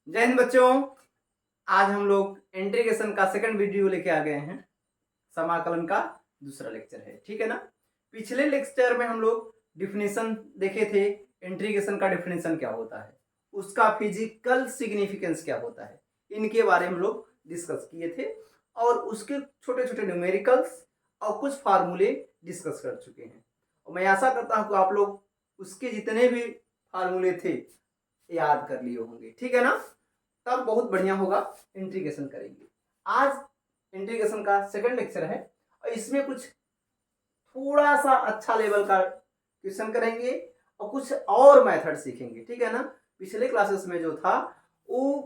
जय हिंद बच्चों। आज हम लोग इंटीग्रेशन का सेकंड वीडियो लेके आ गए हैं। समाकलन का दूसरा लेक्चर है, ठीक है ना। पिछले लेक्चर में हम लोग डिफिनेशन देखे थे। इंटीग्रेशन का डिफिनेशन क्या होता है, उसका फिजिकल सिग्निफिकेंस क्या होता है, इनके बारे में हम लोग डिस्कस किए थे और उसके छोटे छोटे न्यूमेरिकल्स और कुछ फार्मूले डिस्कस कर चुके हैं। और मैं आशा करता हूँ कि आप लोग उसके जितने भी फार्मूले थे याद कर लिए होंगे, ठीक है ना। तब बहुत बढ़िया होगा, इंटीग्रेशन करेंगे। आज इंटीग्रेशन का सेकंड लेक्चर है और इसमें कुछ थोड़ा सा अच्छा लेवल का क्वेश्चन करेंगे और कुछ और मेथड सीखेंगे, ठीक है ना। पिछले क्लासेस में जो था वो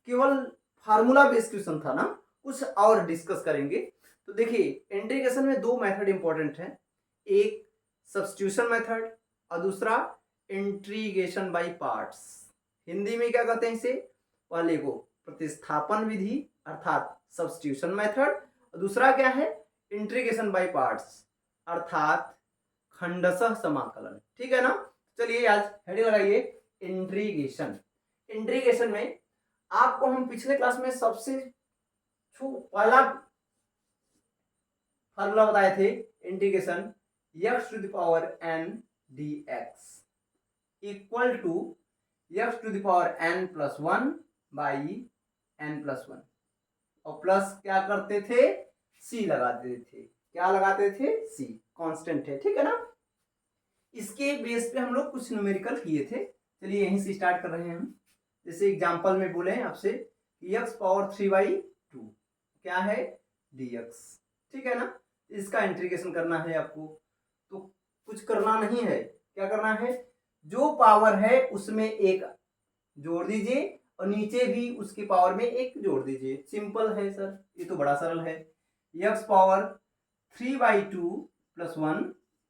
केवल फार्मूला बेस्ड क्वेश्चन था ना, कुछ और डिस्कस करेंगे। तो देखिए, इंटीग्रेशन में दो मेथड इंपॉर्टेंट है, एक सब्स्टिट्यूशन मेथड और दूसरा इंटीग्रेशन बाय पार्ट्स। हिंदी में क्या कहते हैं इसे, पहले को प्रतिस्थापन विधि अर्थात सब्स्टिट्यूशन मेथड, और दूसरा क्या है, इंटीग्रेशन बाय पार्ट्स अर्थात खंडशः समाकलन, ठीक है ना। चलिए आज हेडिंग लगाइए, इंटीग्रेशन। इंटीग्रेशन में आपको हम पिछले क्लास में सबसे पहला फार्मूला बताए थे, integration x to the power n dx equal to x to the power n plus 1 by n plus 1, और प्लस क्या करते थे, c लगाते थे। क्या लगाते थे, c कांस्टेंट है, ठीक है ना। इसके बेस पे हम लोग कुछ न्यूमेरिकल किए थे। चलिए यहीं से स्टार्ट कर रहे हैं हम। जैसे एग्जांपल में बोले हैं आपसे कि x पावर 3/2 क्या है, dx, ठीक है ना। इसका इंटीग्रेशन करना है आपको, तो कुछ करना नहीं है, क्या करना है, जो पावर है उसमें एक जोड़ दीजिए और नीचे भी उसके पावर में एक जोड़ दीजिए। सिंपल है सर, ये तो बड़ा सरल है। x पावर 3/2 प्लस 1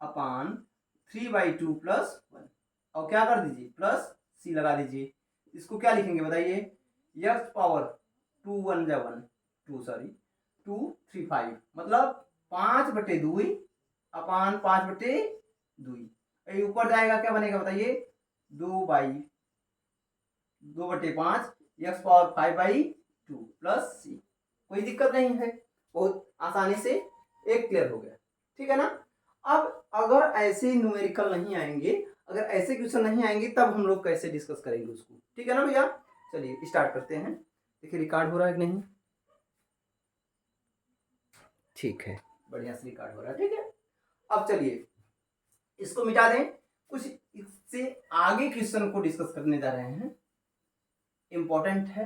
अपान 3/2 प्लस 1, और क्या कर दीजिए, प्लस c लगा दीजिए। इसको क्या लिखेंगे बताइए, x पावर 2 1 जा 1 2 सॉरी 2 3 5 मतलब 5/2 अपान 5/2। ऊपर जाएगा क्या बनेगा बताइए, 2/5 x पावर 5/2 प्लस c। कोई दिक्कत नहीं है, बहुत आसानी से एक क्लियर हो गया, ठीक है ना। अब अगर ऐसे न्यूमेरिकल नहीं आएंगे, अगर ऐसे क्वेश्चन नहीं आएंगे, तब हम लोग कैसे डिस्कस करेंगे उसको, ठीक है ना भैया। चलिए स्टार्ट करते हैं। देखिए रिकॉर्ड हो रहा है कि नहीं, ठीक है, बढ़िया से रिकॉर्ड हो रहा है, ठीक है। अब चलिए इसको मिटा दें, कुछ इससे आगे क्वेश्चन को डिस्कस करने जा रहे हैं। इंपॉर्टेंट है,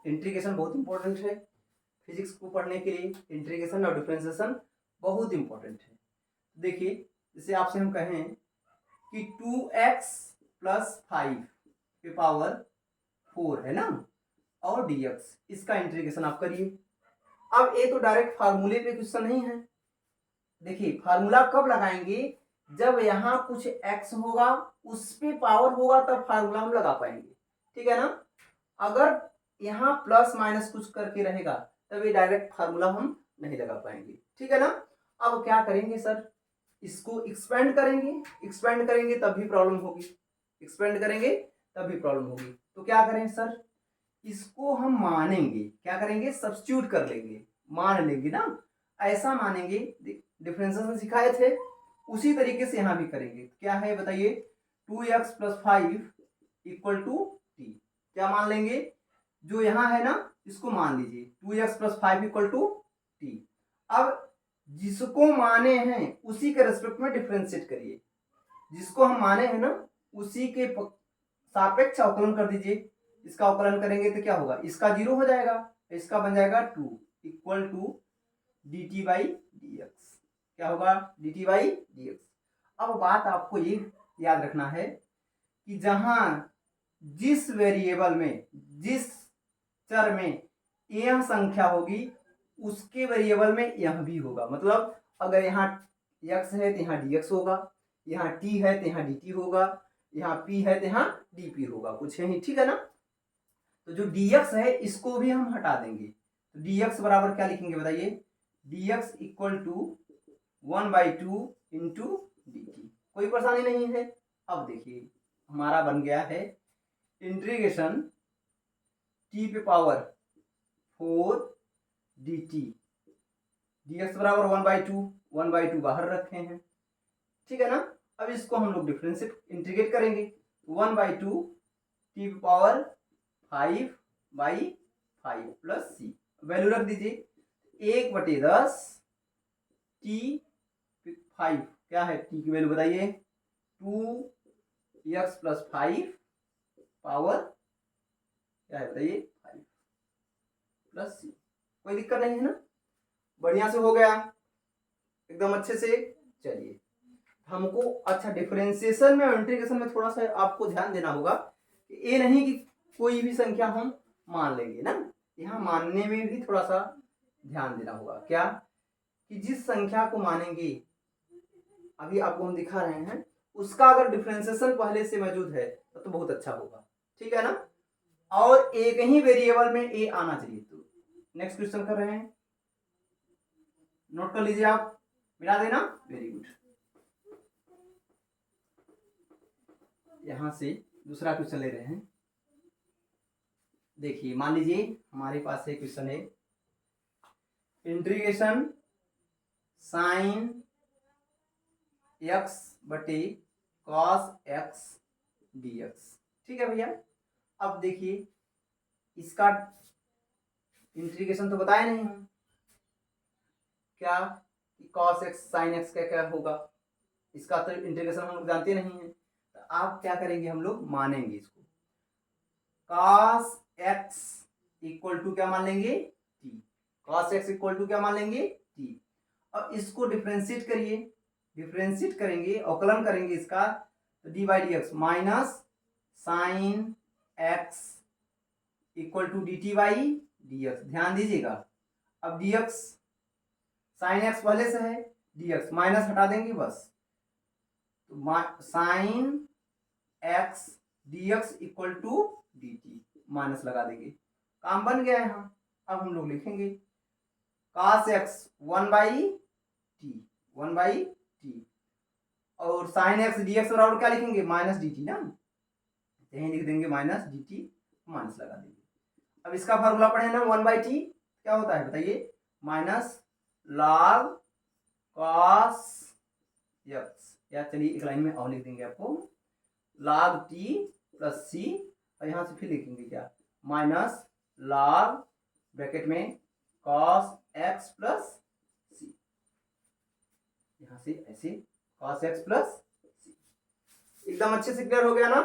इंटीग्रेशन बहुत इंपॉर्टेंट है फिजिक्स को पढ़ने के लिए। इंटीग्रेशन और डिफरेंशिएशन बहुत इंपॉर्टेंट है। देखिए जैसे आपसे हम कहें कि 2x प्लस 5 के पावर 4 है ना, और dx, इसका इंटीग्रेशन आप करिए। अब ये तो डायरेक्ट फार्मूले पे क्वेश्चन नहीं है। देखिए फार्मूला कब लगाएंगे, जब यहाँ कुछ x होगा उस पे पावर होगा तब फार्मूला हम लगा पाएंगे, ठीक है ना। अगर यहाँ प्लस माइनस कुछ करके रहेगा तब ये डायरेक्ट फार्मूला हम नहीं लगा पाएंगे, ठीक है ना। अब क्या करेंगे सर, इसको एक्सपेंड करेंगे, एक्सपेंड करेंगे तब भी प्रॉब्लम होगी, एक्सपेंड करेंगे तब भी प्रॉब्लम होगी। तो क्या करें सर, इसको हम मानेंगे, क्या करेंगे, सब्स्टिट्यूट कर लेंगे, मान लेंगे ना, ऐसा मानेंगे। डिफरेंशिएशन सिखाए थे उसी तरीके से यहाँ भी करेंगे। क्या है बताइए, 2x plus 5 equal to t, क्या मान लेंगे, जो यहाँ है ना इसको मान लीजिए 2x plus 5 equal to T. अब जिसको माने हैं उसी के रेस्पेक्ट में डिफरेंशिएट करिए, जिसको हम माने हैं ना उसी के सापेक्ष अवकलन कर दीजिए। इसका अवकलन करेंगे तो क्या होगा, इसका 0 हो जाएगा, इसका बन जाएगा 2 equal to dt by dx। क्या होगा, dt बाई dx। अब बात आपको ये याद रखना है कि जहां जिस वेरिएबल में, जिस चर में यह संख्या होगी उसके वेरिएबल में यह भी होगा। मतलब अगर यहाँ x है तो यहाँ dx होगा, यहाँ t है तो यहाँ dt होगा, यहाँ p है तो यहाँ dp होगा, कुछ है ही, ठीक है ना। तो जो dx है इसको भी हम हटा देंगे, तो dx बराबर क्या लिखेंगे बताइए, dx equal to 1/2 into dt। कोई परेशानी नहीं है। अब देखिए हमारा बन गया है इंटीग्रेशन टी पे power 4 D t, D x बराबर 1/2, 1/2 बाहर रखे हैं, ठीक है ना। अब इसको हम लोग डिफरेंशिएट इंटीग्रेट करेंगे, 1/2 टी पे पावर 5/5 प्लस सी, वैल्यू रख दीजिए 1/10 टी 5, क्या है टी की वैल्यू बताइए, 2x प्लस 5 पावर क्या है बताइए 5 प्लस सी। कोई दिक्कत नहीं है ना, बढ़िया से हो गया एकदम अच्छे से। चलिए हमको अच्छा डिफरेंशिएशन में और इंटीग्रेशन में थोड़ा सा आपको ध्यान देना होगा कि ये नहीं कि कोई भी संख्या हम मान लेंगे ना, यहाँ मानने में भी थोड़ा सा ध्यान देना होगा। क्या कि जिस संख्या को मानेंगे, अभी आपको हम दिखा रहे हैं, उसका अगर डिफरेंशिएशन पहले से मौजूद है तो बहुत अच्छा होगा, ठीक है ना। और एक ही वेरिएबल में ए आना चाहिए। तो नेक्स्ट क्वेश्चन कर रहे हैं, नोट कर लीजिए आप, मिला देना, वेरी गुड। यहां से दूसरा क्वेश्चन ले रहे हैं। देखिए मान लीजिए हमारे पास एक क्वेश्चन है, इंटीग्रेशन साइन x बटे कॉस x dx, ठीक है भैया। अब देखिए इसका इंटीग्रेशन तो बताया नहीं हम, क्या कॉस x साइन x का क्या होगा, इसका तो इंटीग्रेशन हम लोग जानते नहीं है। तो आप क्या करेंगे, हम लोग मानेंगे इसको, कॉस x इक्वल टू क्या मान लेंगे t, cos x equal to क्या मान लेंगे t। अब इसको डिफरेंशिएट करिए, डिफरेंशिएट करेंगे, अवकलन करेंगे इसका, तो d by d x minus sine x equal to d t by d x. ध्यान दीजिएगा, अब डी एक्स साइन एक्स पहले से है, डी एक्स माइनस हटा देंगे बस, तो sine x d x equal to d t, minus लगा देंगे, काम बन गया है। यहाँ अब हम लोग लिखेंगे cos x 1/t, 1/t, और साइन एक्स डी एक्स बराबर क्या लिखेंगे माइनस डी टी ना, यहीं लिख देंगे माइनस डी टी, माइनस लगा देंगे। अब इसका फार्मूला पढ़े ना, 1/t क्या होता है बताइए, माइनस लॉग कॉस एक्स, या चलिए एक लाइन में और लिख देंगे आपको, लॉग टी प्लस सी, और यहां से फिर लिखेंगे क्या, माइनस लॉग ब्रैकेट में कॉस एक्स प्लस सी, यहां से ऐसे कॉस एक्स प्लस सी। एकदम अच्छे से क्लियर हो गया ना,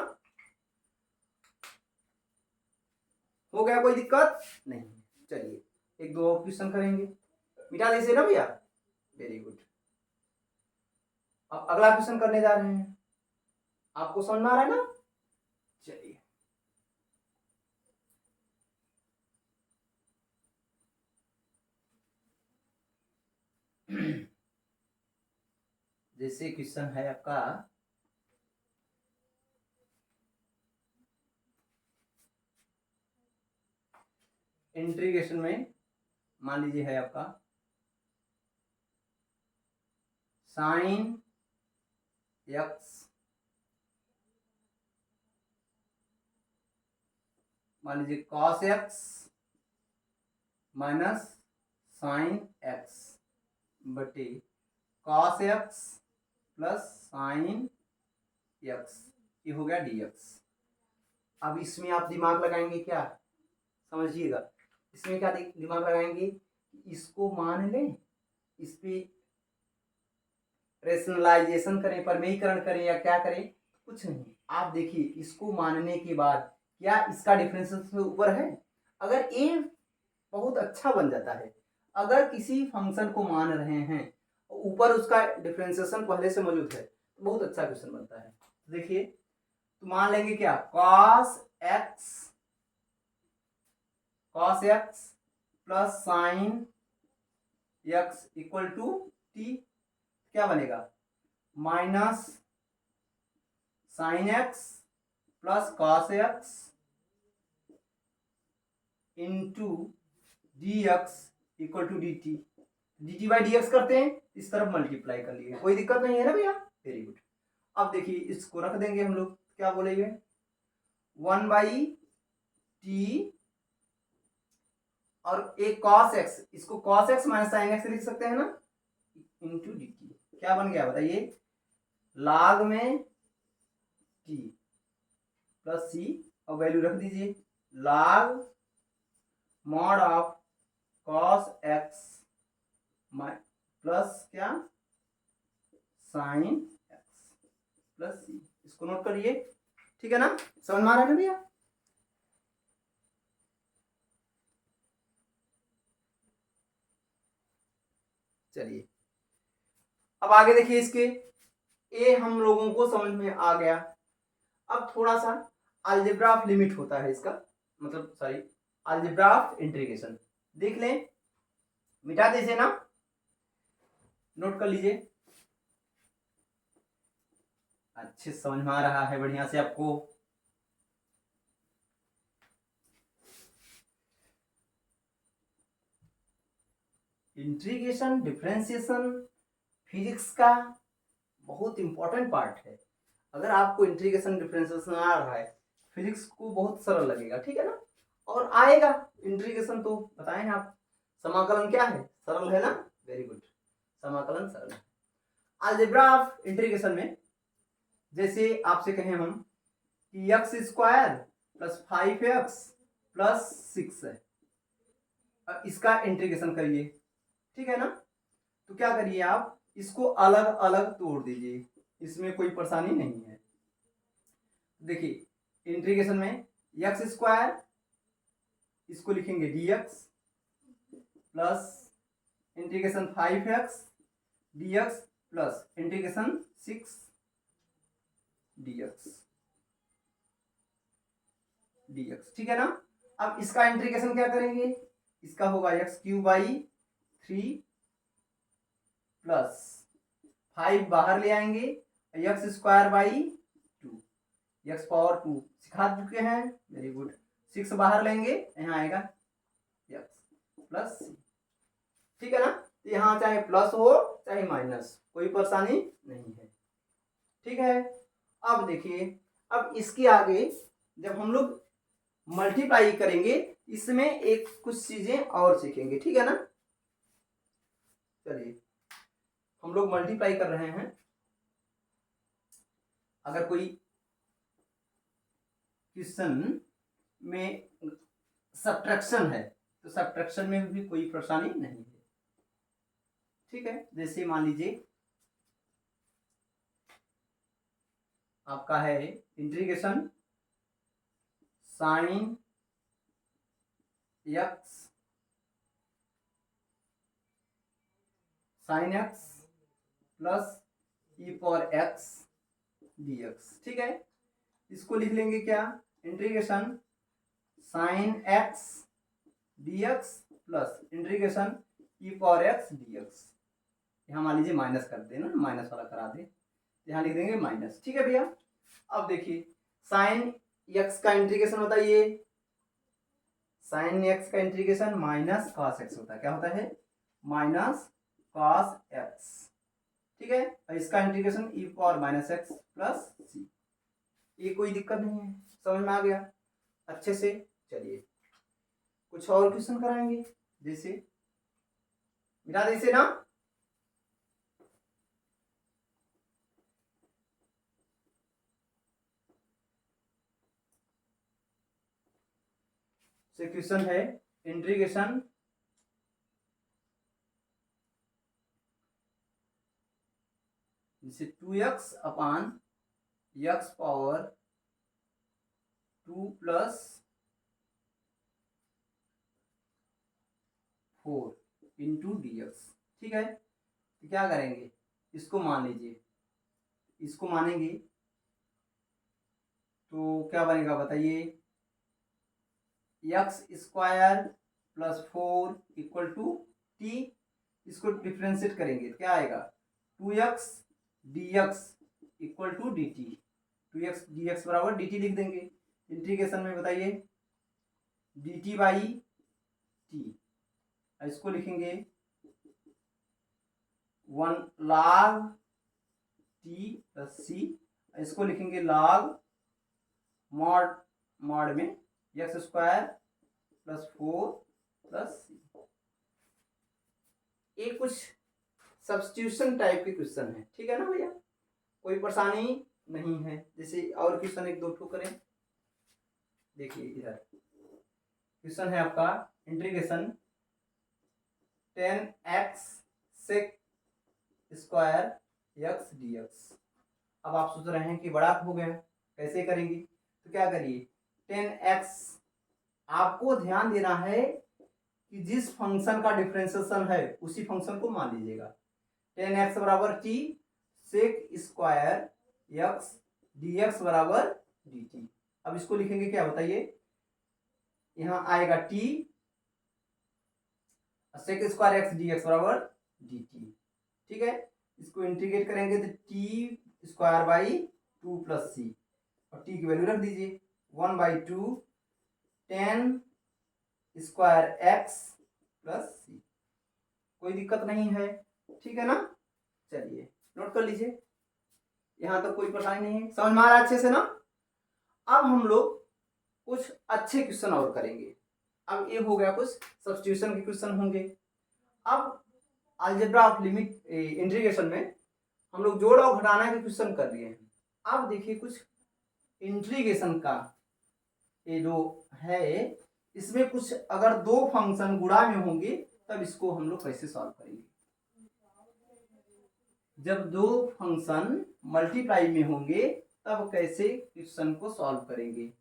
हो गया, कोई दिक्कत नहीं। चलिए एक दो और क्वेश्चन करेंगे, मिटा दीजिए ना भैया, वेरी गुड। अब अगला क्वेश्चन करने जा रहे हैं, आपको समझ में आ रहा है ना। चलिए जैसे क्वेश्चन है आपका, इंटीग्रेशन में मान लीजिए है आपका साइन एक्स मान लीजिए cos x minus sine x बटे cos x plus sine x, ये हो गया dx। अब इसमें आप दिमाग लगाएंगे, क्या समझिएगा, इसमें क्या दिमाग लगाएंगे, इसको मान लें, इस पे रेशनलाइजेशन करें, परमेयीकरण करें, या क्या करें, कुछ नहीं। आप देखिए इसको मानने के बाद क्या इसका डिफरेंशियल ऊपर है, अगर ए बहुत अच्छा बन जाता है, अगर किसी फंक्शन को मान रहे हैं ऊपर उसका डिफरेंशिएशन पहले से मौजूद है, तो बहुत अच्छा क्वेश्चन बनता है। देखिए तो मान लेंगे क्या, cos x plus sine x equal to t, क्या बनेगा, minus sine x plus cos x into d x equal to d t, d t by d x करते हैं, इस तरफ मल्टीप्लाई कर लिए, कोई दिक्कत नहीं है ना भैया, वेरी गुड। अब देखिए इसको रख देंगे हम लोग, क्या बोलेंगे, 1/t और एक cos x, इसको cos x minus sine x लिख सकते हैं ना, इंटू डी टी। क्या बन गया बताइए, log में t प्लस सी, और वैल्यू रख दीजिए log mod of cos x plus क्या साइन एक्स प्लस सी, इसको नोट करिए। ठीक है ना, समझ में आ रहा है ना भैया? चलिए अब आगे देखिए, इसके ए हम लोगों को समझ में आ गया। अब थोड़ा सा अलजेब्रा ऑफ लिमिट होता है इसका, मतलब सॉरी अलजेब्रा ऑफ इंटीग्रेशन देख लें, मिटा दीजिए ना, नोट कर लीजिए। अच्छे समझ में आ रहा है बढ़िया से आपको। इंटीग्रेशन डिफरेंशिएशन फिजिक्स का बहुत इंपॉर्टेंट पार्ट है। अगर आपको इंटीग्रेशन डिफरेंशिएशन आ रहा है, फिजिक्स को बहुत सरल लगेगा, ठीक है ना, और आएगा। इंटीग्रेशन तो बताएं हैं आप, समाकलन क्या है, सरल है ना, वेरी गुड, समाकलन सरल है। अलजेब्रा ऑफ इंटीग्रेशन में जैसे आपसे कहें हम कि x square plus 5x plus 6 है, इसका इंटीग्रेशन करिए, ठीक है ना, तो क्या करिए आप इसको अलग अलग तोड़ दीजिए, इसमें कोई परेशानी नहीं है। देखिए इंटीग्रेशन में एक्स स्क्वायर, इसको लिखेंगे dx plus integration 5x dx plus integration 6 dx, ठीक है ना। अब इसका इंटीग्रेशन क्या करेंगे, इसका होगा एक्स क्यूब बाई 3 प्लस 5 बाहर ले आएंगे, x square by 2, x power 2 सिखा चुके हैं, वेरी गुड। 6 बाहर लेंगे, यहाँ आएगा एक्स प्लस सी, ठीक है ना। तो यहाँ चाहे प्लस हो चाहे माइनस, कोई परेशानी नहीं है, ठीक है। अब देखिए, अब इसके आगे जब हम लोग मल्टीप्लाई करेंगे, इसमें एक कुछ चीजें और सीखेंगे, ठीक है ना। चलिए हम लोग मल्टीप्लाई कर रहे हैं, अगर कोई क्वेश्चन में सब्ट्रैक्शन है तो सब्ट्रैक्शन में भी कोई परेशानी नहीं है, ठीक है। जैसे मान लीजिए आपका है इंटीग्रेशन साइन एक्स प्लस ई पावर एक्स dx, ठीक है। इसको लिख लेंगे क्या, integration sine x dx plus integration e power x dx। यहाँ मान लीजिए माइनस कर देना, माइनस वाला करा दे, यहाँ लिख देंगे माइनस, ठीक है भैया। अब देखिए साइन एक्स का इंटीग्रेशन होता है, ये साइन एक्स का इंटीग्रेशन माइनस कॉस एक्स होता है, क्या होता है, माइनस कॉस एक्स, ठीक है। और इसका integration e power minus x plus c, ये कोई दिक्कत नहीं है, समझ में आ गया अच्छे से। चलिए कुछ और क्वेश्चन कराएंगे, जैसे मिला जैसे ना, से क्वेश्चन है इंटीग्रेशन जैसे 2x upon x power 2 plus 4 into dx, ठीक है। तो क्या करेंगे, इसको मान लीजिए, इसको मानेंगे तो क्या बनेगा बताइए, x square plus 4 equal to t, इसको डिफ्रेंशिएट करेंगे तो क्या आएगा, 2x dx equal to d t, 2x dx बराबर dt लिख देंगे। इंटीग्रेशन में बताइए dt बाई टी, इसको लिखेंगे 1 log t प्लस सी, इसको लिखेंगे log मॉड में x square plus 4 plus c. ये कुछ सब्स्टिट्यूशन टाइप के क्वेश्चन है, ठीक है ना भैया, कोई परेशानी नहीं है। जैसे और क्वेश्चन एक दो ठो करें। देखिए इधर क्वेश्चन है आपका integration 10x sec square x dx। अब आप सोच रहे हैं कि बड़ा हो गया, कैसे करेंगे? तो क्या करिए, 10x, आपको ध्यान देना है कि जिस फंक्शन का डिफरेंशिएशन है उसी फंक्शन को मान लीजिएगा। 10x बराबर t sec square x dx बराबर dt। अब इसको लिखेंगे क्या बताइए, यहां आएगा t sec square x dx बराबर dt, ठीक है। इसको इंटीग्रेट करेंगे तो t स्क्वायर बाई 2 प्लस सी, और t की वैल्यू रख दीजिए 1/2 10 स्क्वायर x प्लस सी। कोई दिक्कत नहीं है, ठीक है ना। चलिए नोट कर लीजिए, यहां तक कोई परेशानी नहीं है, समझ में आ रहा है अच्छे से ना। अब हम लोग कुछ अच्छे क्वेश्चन और करेंगे। अब ये हो गया कुछ सब्स्टिट्यूशन के क्वेश्चन होंगे। अब अलजेब्रा ऑफ लिमिट इंटीग्रेशन में हम लोग जोड़ और घटाना के क्वेश्चन कर रहे हैं। अब देखिए कुछ इंटीग्रेशन का ये जो है, इसमें कुछ अगर दो फंक्शन गुणा में होंगे तब इसको हम लोग कैसे सॉल्व करेंगे। जब दो फंक्शन मल्टीप्लाई में होंगे तब कैसे क्वेश्चन को सॉल्व करेंगे।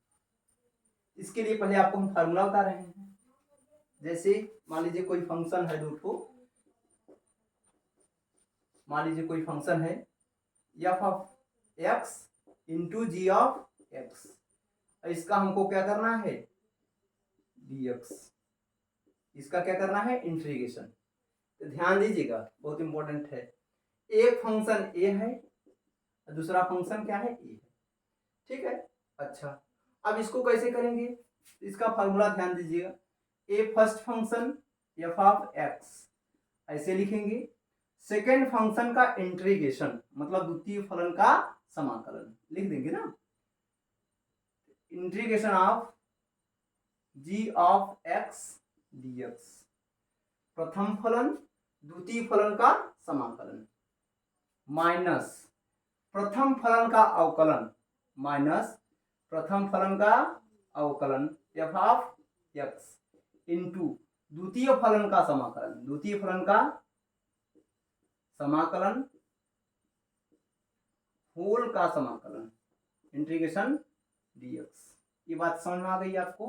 इसके लिए पहले आपको हम फार्मूला बता रहे हैं। जैसे मान लीजिए कोई फंक्शन है दो ठो, मान लीजिए कोई फंक्शन है f of x into g of x, इसका हमको क्या करना है dx, इसका क्या करना है इंटीग्रेशन। तो ध्यान दीजिएगा, बहुत इंपॉर्टेंट है। एक फंक्शन ए है, दूसरा फंक्शन क्या है ए है, ठीक है। अच्छा अब इसको कैसे करेंगे, इसका फार्मूला ध्यान दीजिएगा। A first function f of x ऐसे लिखेंगे, सेकेंड फंक्शन का इंटीग्रेशन मतलब द्वितीय फलन का समाकलन लिख देंगे ना, integration of g of x dx, प्रथम फलन द्वितीय फलन का समाकलन माइनस प्रथम फलन का अवकलन माइनस प्रथम फलन का अवकलन एफ ऑफ एक्स इंटू द्वितीय फलन का समाकलन, द्वितीय फलन का समाकलन होल का समाकलन इंटीग्रेशन dx। ये बात समझ में आ गई आपको।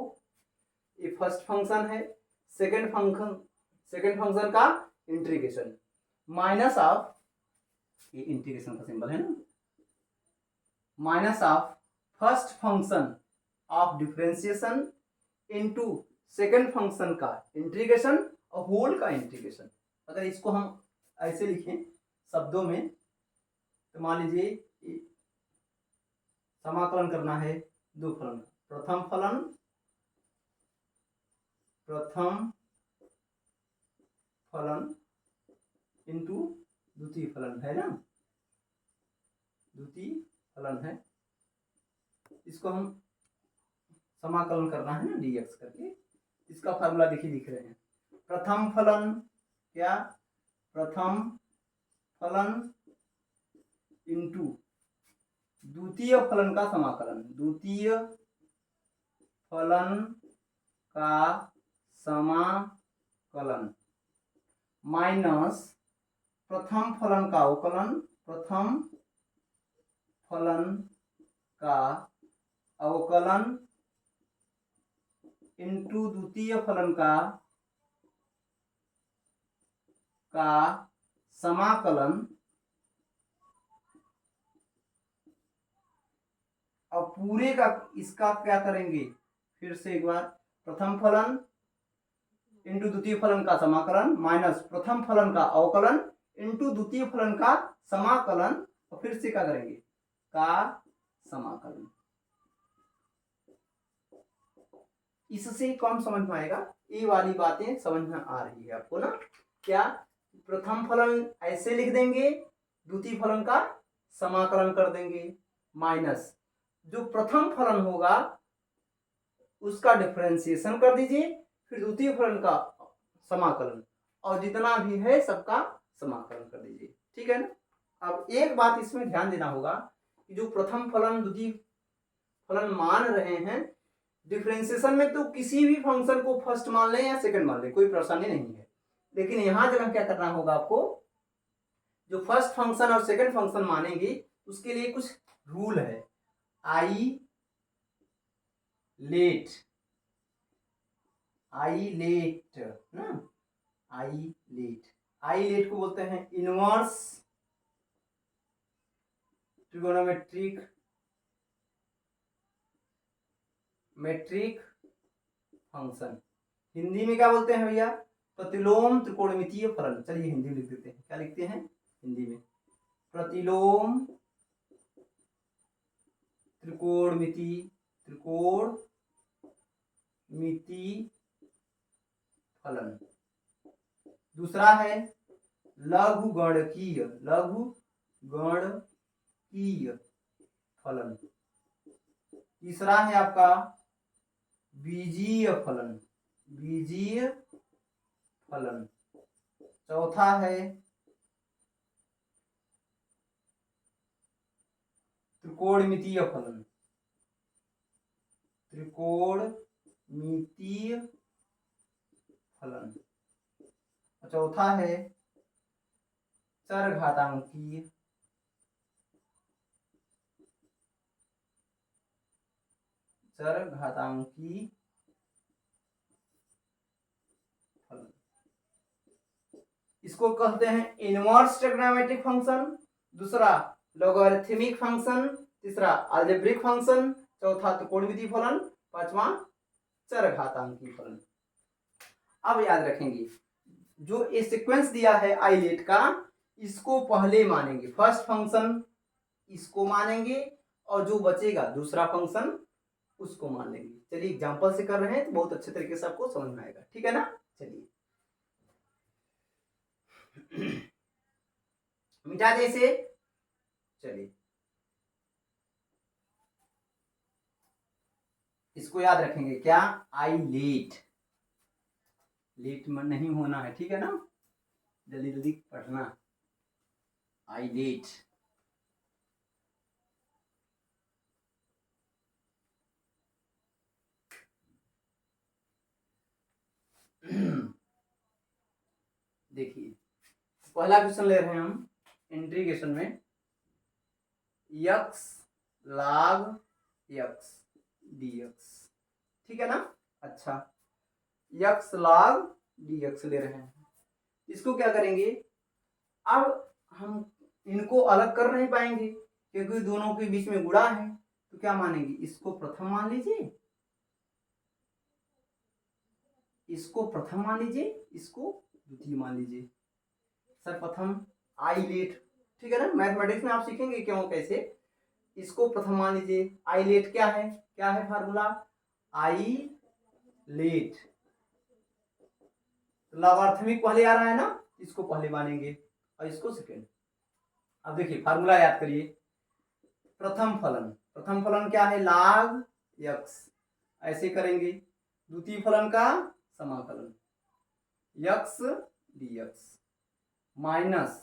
ये फर्स्ट फंक्शन है, सेकंड फंक्शन का इंटीग्रेशन माइनस ऑफ, ये इंटीग्रेशन का सिंबल है ना, minus of first function of differentiation into second function का इंटीग्रेशन और होल का इंटीग्रेशन। अगर इसको हम ऐसे लिखें शब्दों में तो मान लीजिए समाकलन करना है दो फलन, प्रथम फलन इंटू द्वितीय फलन है ना, द्वितीय फलन है, इसको हम समाकलन करना है ना dx करके। इसका फार्मूला देखिए लिख रहे हैं, प्रथम फलन क्या, प्रथम फलन इंटू द्वितीय फलन का समाकलन, द्वितीय फलन का समाकलन माइनस प्रथम फलन का अवकलन, प्रथम फलन का अवकलन इंटू द्वितीय फलन का समाकलन, और पूरे का इसका क्या करेंगे फिर से एक बार, प्रथम फलन इंटू द्वितीय फलन का समाकलन माइनस प्रथम फलन का अवकलन इंटू द्वितीय फलन का समाकलन, और फिर से क्या करेंगे का समाकलन। इससे कौन समझ में आएगा, ये वाली बातें समझ में आ रही है आपको ना। क्या, प्रथम फलन ऐसे लिख देंगे, द्वितीय फलन का समाकलन कर देंगे माइनस जो प्रथम फलन होगा उसका डिफरेंशिएशन कर दीजिए, फिर द्वितीय फलन का समाकलन, और जितना भी है सबका समाकलन कर दीजिए, ठीक है ना। अब एक बात इसमें ध्यान देना होगा कि जो प्रथम फलन द्वितीय फलन मान रहे हैं, डिफरेंशिएशन में तो किसी भी फंक्शन को फर्स्ट मान लें या सेकंड मान लें, कोई परेशानी नहीं है, लेकिन यहां जगह क्या करना होगा आपको, जो फर्स्ट फंक्शन और सेकंड फंक्शन मानेंगे उसके लिए कुछ रूल है। आई लेट ना, आई लेट को बोलते हैं इनवर्स ट्रिगोनोमेट्रिक फंक्शन। हिंदी में क्या बोलते हैं भैया, प्रतिलोम त्रिकोणमितीय फलन। चलिए हिंदी में लिख देते हैं, क्या लिखते हैं हिंदी में, प्रतिलोम त्रिकोणमिति फलन। दूसरा है लघुगणकीय फलन। तीसरा है आपका बीजीय फलन। चौथा है त्रिकोणमितीय फलन। चौथा है चरघातांकीय फलन। इसको कहते हैं इनवर्स ट्रिग्नोमेट्रिक फंक्शन, दूसरा लॉगरिथमिक फंक्शन, तीसरा अलजेब्रिक फंक्शन, चौथा त्रिकोणमितीय फलन, पांचवा चरघातांकी फलन। अब याद रखेंगे जो ये सीक्वेंस दिया है आई लेट का, इसको पहले मानेंगे, फर्स्ट फंक्शन इसको मानेंगे और जो बचेगा दूसरा फंक्शन उसको मान लेंगे। चलिए एग्जांपल से कर रहे हैं तो बहुत अच्छे तरीके से आपको समझ में आएगा, ठीक है ना। चलिए मिटा दे इसे। चलिए इसको याद रखेंगे क्या, आई लेट में नहीं होना है, ठीक है ना, जल्दी जल्दी पढ़ना। आई लेट देखिए पहला क्वेश्चन ले रहे हैं हम इंटीग्रेशन में, यक्स log x dx, ठीक है ना। अच्छा यक्स log dx ले रहे हैं, इसको क्या करेंगे, अब हम इनको अलग कर नहीं पाएंगे क्योंकि दोनों के बीच में गुणा है, तो क्या मानेंगे, इसको प्रथम मान लीजिए, इसको प्रथम मान लीजिए, इसको द्वितीय मान लीजिए। सर्वप्रथम आई लेट, ठीक है ना, मैथमेटिक्स में आप सीखेंगे क्यों कैसे। इसको प्रथम मान लीजिए, आई लेट क्या है फार्मूला, आई लेट लॉगरिथमिक पहले आ रहा है ना, इसको पहले मानेंगे और इसको सेकेंड। अब देखिए फार्मूला याद करिए, प्रथम फलन क्या है, log x, ऐसे करेंगे। द्वितीय फलन का समाकलन x dx माइनस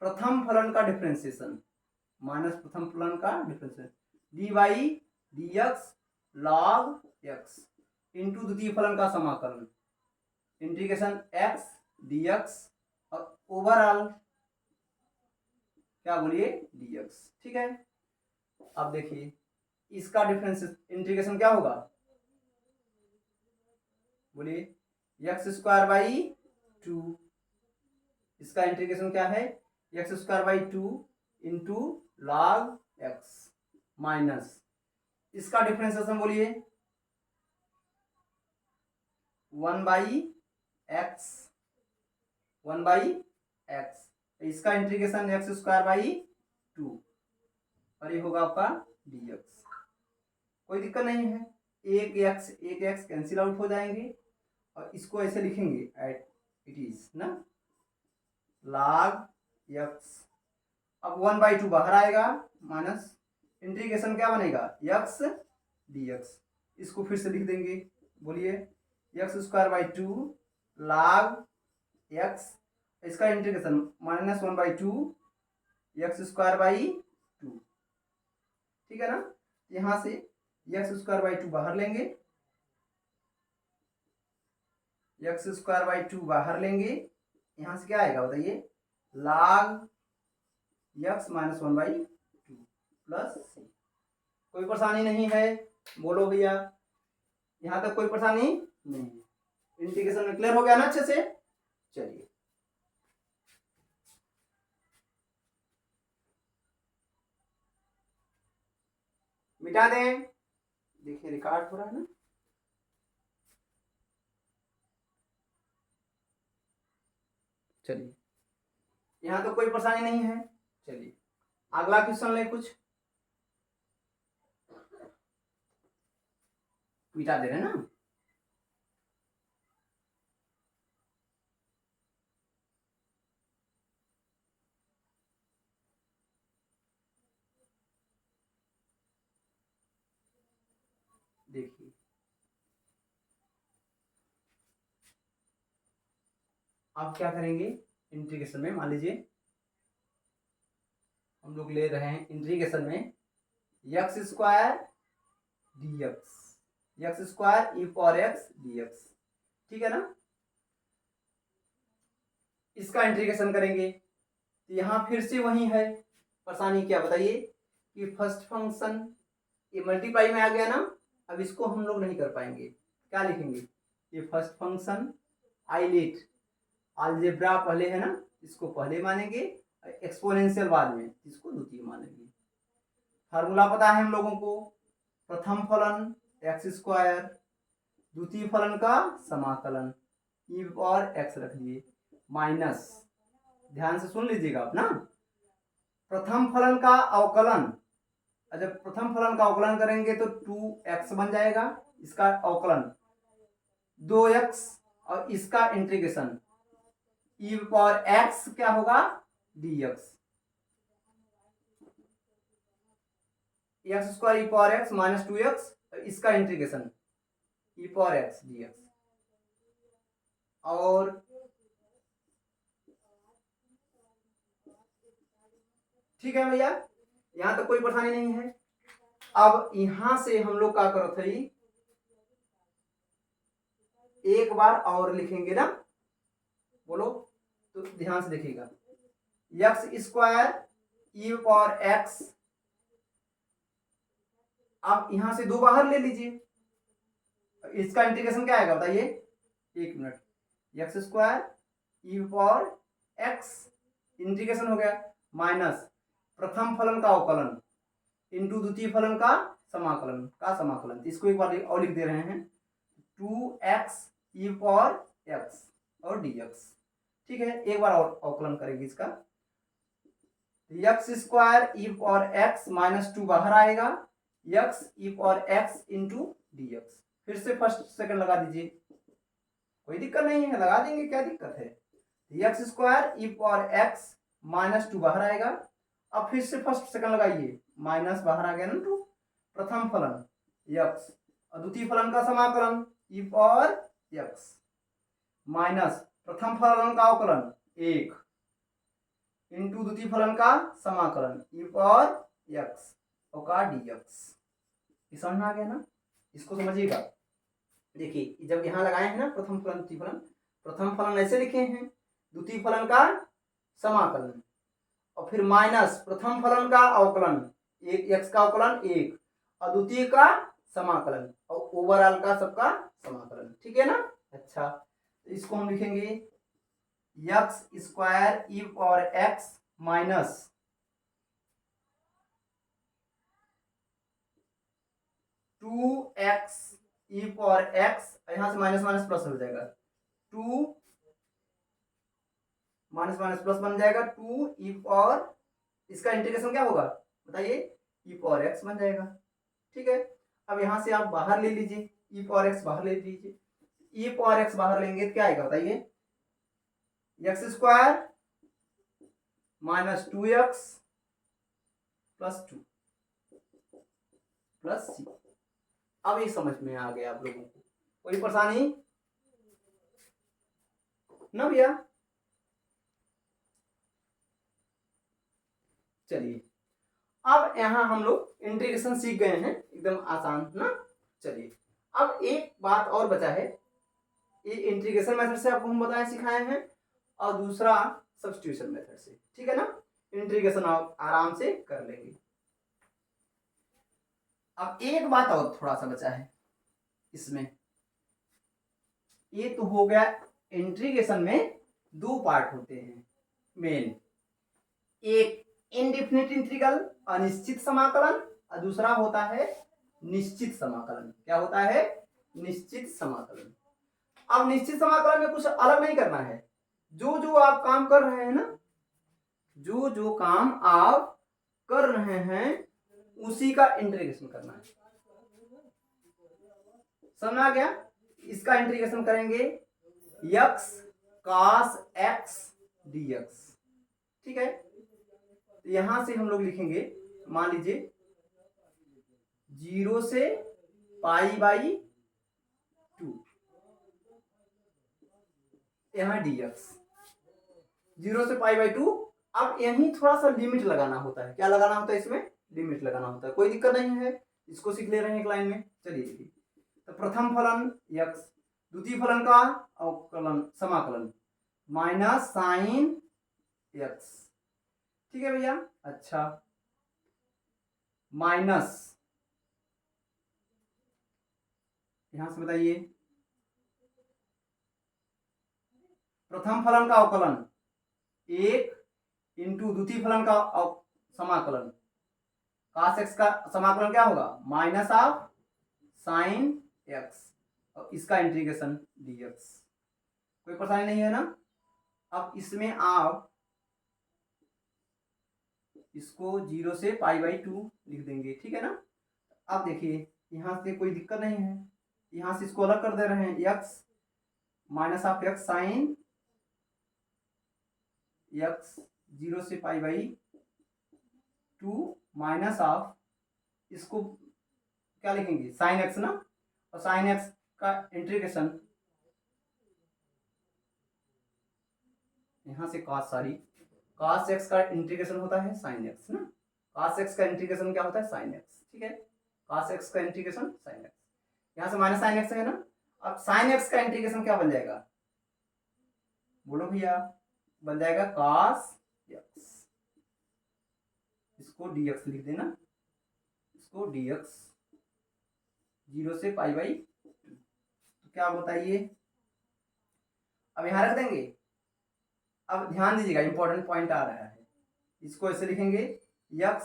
प्रथम फलन का differentiation dy dx log x into द्वितीय फलन का समाकलन इंटीग्रेशन x dx और ओवरऑल क्या बोलिए dx, ठीक है। अब देखिए इसका डिफरेंस इंटीग्रेशन क्या होगा, बोलिए एक्स स्क्वायर बाई 2, इसका इंटीग्रेशन क्या है, x square by 2 into log x minus इसका डिफरेंशिएशन बोलिए 1 बाई एक्स, इसका इंटीग्रेशन एक्स स्क्वायर बाई 2 और ये होगा आपका dx। कोई दिक्कत नहीं है, एक एक्स कैंसिल आउट हो जाएंगे और इसको ऐसे लिखेंगे एट इट इज ना log x। अब 1/2 बाहर आएगा माइनस इंटीग्रेशन क्या बनेगा x dx, इसको फिर से लिख देंगे, बोलिए x square by two log x, इसका integration -1/2 x square by two, ठीक है ना। यहां से एक्स स्क्वायर बाई टू बाहर लेंगे, एक्स स्क्वायर बाई टू बाहर लेंगे, यहां से क्या आएगा बताइए, log एक्स -1/2 प्लस सी। कोई परेशानी नहीं है, बोलो भैया, यहां तक कोई परेशानी नहीं है। इंटीग्रेशन में क्लियर हो गया ना अच्छे से। चलिए मिटा दें, देखिए रिकॉर्ड हो रहा है ना। चलिए यहां तो कोई परेशानी नहीं है। चलिए अगला क्वेश्चन ले, कुछ मिटा दे रहे हैं ना। देखिए आप क्या करेंगे, इंटीग्रेशन में मान लीजिए हम लोग ले रहे हैं इंटीग्रेशन में x square d x, x square e power x d x, ठीक है ना। इसका इंटीग्रेशन करेंगे तो यहाँ फिर से वही है, परेशानी क्या बताइए कि फर्स्ट फंक्शन ये मल्टीप्लाई में आ गया ना, अब इसको हम लोग नहीं कर पाएंगे, क्या लिखेंगे, ये फर्स्ट फंक्शन आइलेट अलजेब्रा पहले है ना, इसको पहले मानेंगे, एक्सपोनेंशियल बाद में, इसको द्वितीय मानेंगे। फार्मूला पता है हम लोगों को, प्रथम फलन एक्स स्क्वायर, द्वितीय फलन का समाकलन ई और एक्स रख दिए, माइनस, ध्यान से सुन लीजिएगा आप ना, प्रथम फलन का अवकलन, जब प्रथम फलन का अवकलन करेंगे तो 2x बन जाएगा, इसका अवकलन 2x और इसका इंटीग्रेशन ई पावर x क्या होगा dx, x square e power x -2x, इसका integration e power x dx। और ठीक है भैया, यहां तो कोई परेशानी नहीं है। अब यहां से हम लोग क्या करो थे, एक बार और लिखेंगे ना, बोलो तो ध्यान से देखिएगा, x square e power x, आप यहां से दो बाहर ले लीजिए, इसका इंटीग्रेशन क्या आएगा बताइए, एक minute, x square e power x integration हो गया, माइनस प्रथम फलन का अवकलन इंटू द्वितीय फलन का समाकलन, इसको एक बार और लिख दे रहे हैं, 2x ई पावर एक्स और dx, ठीक है। एक बार और अवकलन करेंगे इसका, x square e power x -2 बाहर आएगा, एक्स ई पावर एक्स इंटू dx, फिर से फर्स्ट सेकंड लगा दीजिए, कोई दिक्कत नहीं है, लगा देंगे, क्या दिक्कत है। X square e power x -2 बाहर आएगा, अब फिर से फर्स्ट सेकंड लगाइए, माइनस बाहर आ गया ना 2, प्रथम फलन एक्स और द्वितीय फलन का समाकलन ई पावर एक्स, माइनस प्रथम फलन का अवकलन 1 इंटू द्वितीय फलन का समाकलन ई पावर एक्स और का dx। समझ में आ गया ना, इसको समझिएगा। देखिए जब यहाँ लगाए हैं ना प्रथम फलन द्वितीय फलन, प्रथम फलन ऐसे लिखे हैं, द्वितीय फलन का समाकलन और फिर माइनस प्रथम फलन का अवकलन, एक एक्स का अवकलन 1 और द्वितीय का समाकलन और ओवरऑल का सबका समाकलन, ठीक है ना। अच्छा तो इसको हम लिखेंगे x square e power x minus 2x ई पावर एक्स, यहां से माइनस माइनस प्लस हो जाएगा, 2 माइनस माइनस प्लस बन जाएगा, 2 ई पावर, इसका इंटीग्रेशन क्या होगा बताइए, ई पावर एक्स बन जाएगा, ठीक है। अब यहां से आप बाहर ले लीजिए, ई पावर एक्स बाहर ले लीजिए, ई पावर एक्स बाहर लेंगे तो क्या आएगा बताइए, एक्स स्क्वायर -2x +2 प्लस सी। अब ये समझ में आ गया आप लोगों को, कोई परेशानी ना भैया। चलिए अब यहाँ हम लोग इंटीग्रेशन सीख गए हैं, एकदम आसान ना। चलिए अब एक बात और बचा है, ये इंटीग्रेशन मेथड से आपको हम बताए सिखाए हैं, और दूसरा सब्स्टिट्यूशन मेथड से, ठीक है ना। इंटीग्रेशन आप आराम से कर लेंगे। अब एक बात और थोड़ा सा बचा है इसमें, ये तो हो गया इंटीग्रेशन में दो पार्ट होते हैं मेन, एक इनडिफिनिट इंटीग्रल अनिश्चित समाकलन, और दूसरा होता है निश्चित समाकलन। क्या होता है? निश्चित समाकलन। अब निश्चित समाकलन में कुछ अलग नहीं करना है, जो जो आप काम कर रहे हैं ना, जो जो काम आप कर रहे हैं उसी का इंटीग्रेशन करना है। समझा गया? इसका इंटीग्रेशन करेंगे x cos x dx, ठीक है। तो यहां से हम लोग लिखेंगे, मान लीजिए 0 से π/2, यहां dx 0 से π/2। अब यहीं थोड़ा सा लिमिट लगाना होता है। क्या लगाना होता है? इसमें लिमिट लगाना होता है। कोई दिक्कत नहीं है, इसको सीख ले रहे हैं एक लाइन में। चलिए देखिए, तो प्रथम फलन x, द्वितीय फलन का अवकलन समाकलन माइनस साइन x, ठीक है भैया। अच्छा, माइनस यहां से बताइए, प्रथम फलन का अवकलन 1 इंटू द्वितीय फलन का समाकलन cos x का समाकलन क्या होगा? माइनस ऑफ साइन x, और इसका इंटीग्रेशन dx। कोई परेशानी नहीं है ना। अब इसमें आप इसको 0 से π/2 लिख देंगे, ठीक है ना। अब देखिए यहां से कोई दिक्कत नहीं है, यहां से इसको अलग कर दे रहे हैं, x minus of x sine x 0 से π/2 माइनस ऑफ, इसको क्या लिखेंगे? साइन x ना, और साइन x का इंटीग्रेशन यहां से cos x का इंटीग्रेशन होता है sin x ना। cos x का इंटीग्रेशन क्या होता है? sin x, ठीक है। cos x का इंटीग्रेशन sin x, यहां से माइनस sin x है ना। अब sin x का इंटीग्रेशन क्या बन जाएगा? बोलो भैया, बन जाएगा cos x। इसको dx लिख देना, इसको dx 0 से π/2। तो क्या बताइए, अब यहां रख देंगे। अब ध्यान दीजिएगा, इंपॉर्टेंट पॉइंट आ रहा है। इसको ऐसे लिखेंगे x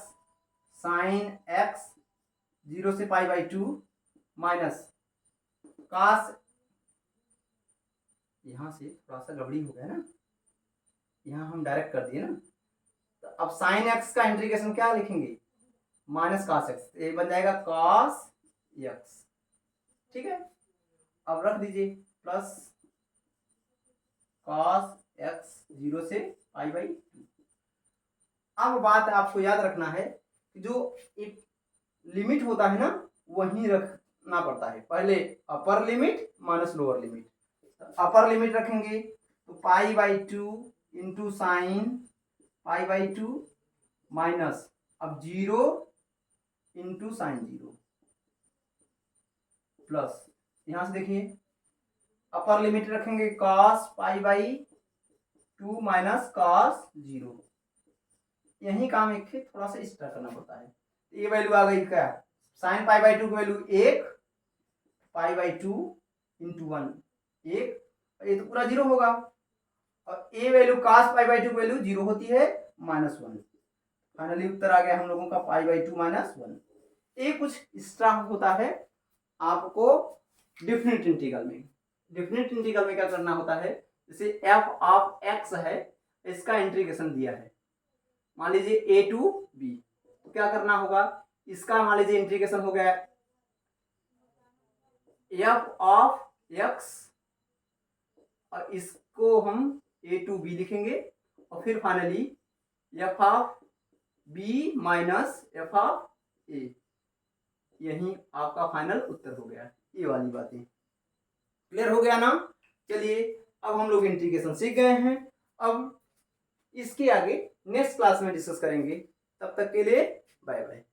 साइन x 0 से π/2 माइनस cos, यहां से थोड़ा सा गड़बड़ी हो गया ना, यहां हम डायरेक्ट कर दिए ना। तो अब साइन x का इंटीग्रेशन क्या लिखेंगे? माइनस cos x, ये बन जाएगा cos x, ठीक है। अब रख दीजिए प्लस cos x 0 से π/2। अब बात आपको याद रखना है कि जो एक लिमिट होता है ना, वहीं रखना पड़ता है। पहले upper limit minus lower limit. Upper limit रखेंगे तो π/2 इंटू साइन π/2 माइनस अब 0 इंटू साइन 0 प्लस, यहां से देखिए अपर लिमिट रखेंगे cos π/2 माइनस cos 0। यही काम एक थोड़ा सा इस तरह करना पड़ता है। ये वैल्यू आ गई क्या? साइन π/2 की वैल्यू 1, π/2 इंटू 1 1, ये तो पूरा 0 होगा। और ए वैल्यू cos π/2 की वैल्यू 0 होती है -1। फाइनली उत्तर आ गया हम लोगों का π/2 -1। ये कुछ इस तरह होता है आपको डिफिनिट इंटीग्रल में। डिफिनिट इंटीग्रल में क्या करना होता है, जैसे f ऑफ x है, इसका इंटीग्रेशन दिया है, मान लीजिए a टू b, तो क्या करना होगा? इसका मान लीजिए इंटीग्रेशन हो गया f ऑफ x, और इसको हम a टू b लिखेंगे, और फिर finally f of b minus f of a। यही आपका फाइनल उत्तर हो गया। ये वाली बातें क्लियर हो गया ना। चलिए अब हम लोग इंटीग्रेशन सीख गए हैं। अब इसके आगे नेक्स्ट क्लास में डिस्कस करेंगे। तब तक के लिए बाय बाय।